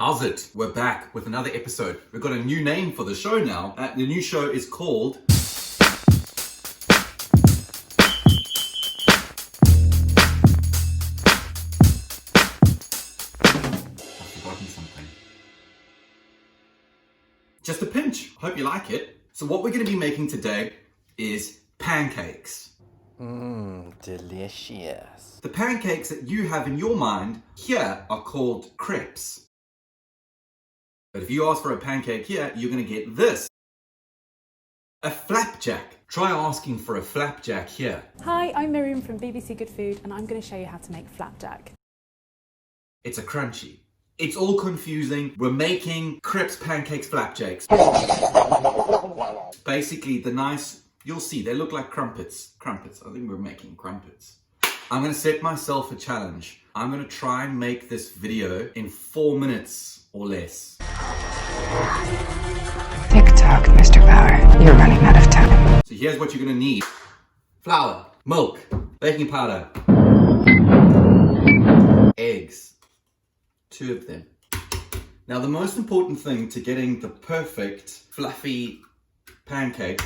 How's it? We're back with another episode. We've got a new name for the show now. The new show is called... I've forgotten something. Just a pinch. Hope you like it. So what we're going to be making today is pancakes. Delicious. The pancakes that you have in your mind here are called crepes. But if you ask for a pancake here, you're going to get this. A flapjack. Try asking for a flapjack here. Hi, I'm Miriam from BBC Good Food and I'm going to show you how to make flapjack. It's a crunchy. It's all confusing. We're making crepes, pancakes, flapjacks. Basically the nice... You'll see, they look like crumpets. Crumpets. I think we're making crumpets. I'm going to set myself a challenge. I'm going to try and make this video in 4 minutes or less. Tick-tock, Mr. Bauer. You're running out of time. So here's what you're going to need. Flour, milk, baking powder, eggs. 2 of them. Now the most important thing to getting the perfect fluffy pancake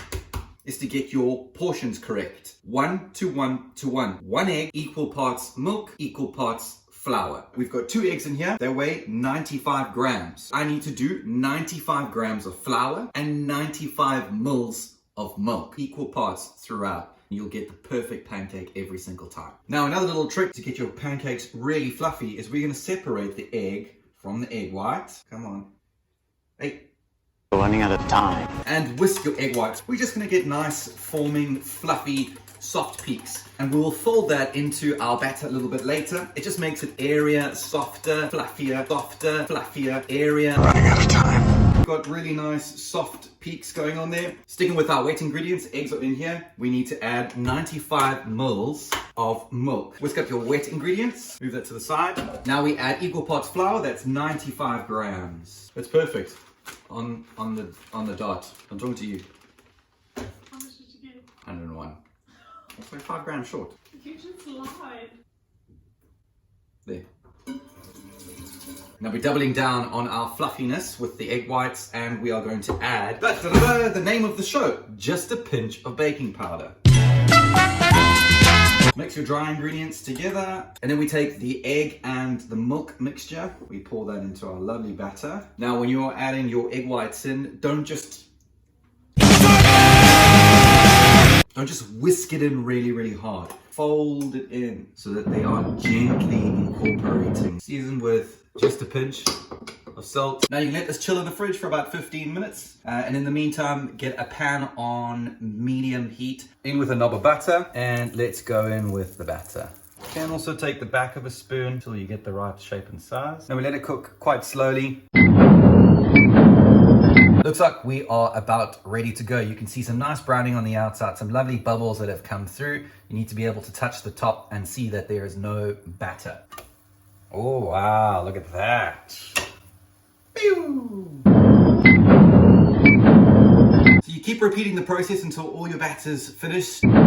is to get your portions correct. 1 to 1 to 1. 1 egg, equal parts milk, equal parts flour. We've got 2 eggs in here. They weigh 95 grams. I need to do 95 grams of flour and 95 mils of milk. Equal parts throughout. You'll get the perfect pancake every single time. Now another little trick to get your pancakes really fluffy is we're going to separate the egg from the egg white. Come on. Hey. Running out of time. And whisk your egg whites. We're just going to get nice, forming, fluffy, soft peaks. And we will fold that into our batter a little bit later. It just makes it airier, softer, fluffier, airier. Running out of time. We've got really nice, soft peaks going on there. Sticking with our wet ingredients, eggs are in here. We need to add 95 mils of milk. Whisk up your wet ingredients. Move that to the side. Now we add equal parts flour. That's 95 grams. That's perfect. On the dot. I'm talking to you. How much did you get? 101. That's like 5 grams short. You just lied. There. Now we're doubling down on our fluffiness with the egg whites, and we are going to add the name of the show, just a pinch of baking powder. Mix your dry ingredients together, and then we take the egg and the milk mixture. We pour that into our lovely batter. Now when you're adding your egg whites in, don't just whisk it in really hard. Fold it in so that they are gently incorporating. Season with just a pinch of salt. Now you can let this chill in the fridge for about 15 minutes. And in the meantime, get a pan on medium heat. In with a knob of butter, and let's go in with the batter. You can also take the back of a spoon until you get the right shape and size. Now we let it cook quite slowly. Looks like we are about ready to go. You can see some nice browning on the outside, some lovely bubbles that have come through. You need to be able to touch the top and see that there is no batter. Oh wow, look at that. Pew! So you keep repeating the process until all your batter's finished. And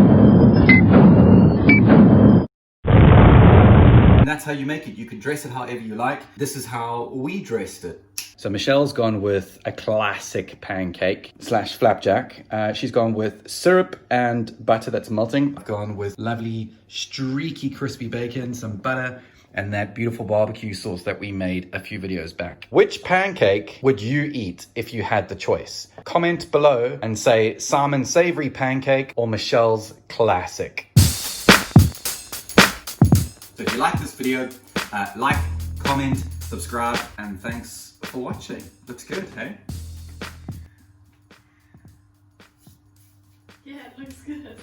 that's how you make it. You can dress it however you like. This is how we dressed it. So Michelle's gone with a classic pancake / flapjack. She's gone with syrup and butter that's melting. I've gone with lovely streaky crispy bacon, some butter, and that beautiful barbecue sauce that we made a few videos back. Which pancake would you eat if you had the choice? Comment below and say Simon's Savoury pancake or Michelle's classic. So if you like this video, like, comment, subscribe, and thanks for watching. Looks good, hey? Yeah, it looks good.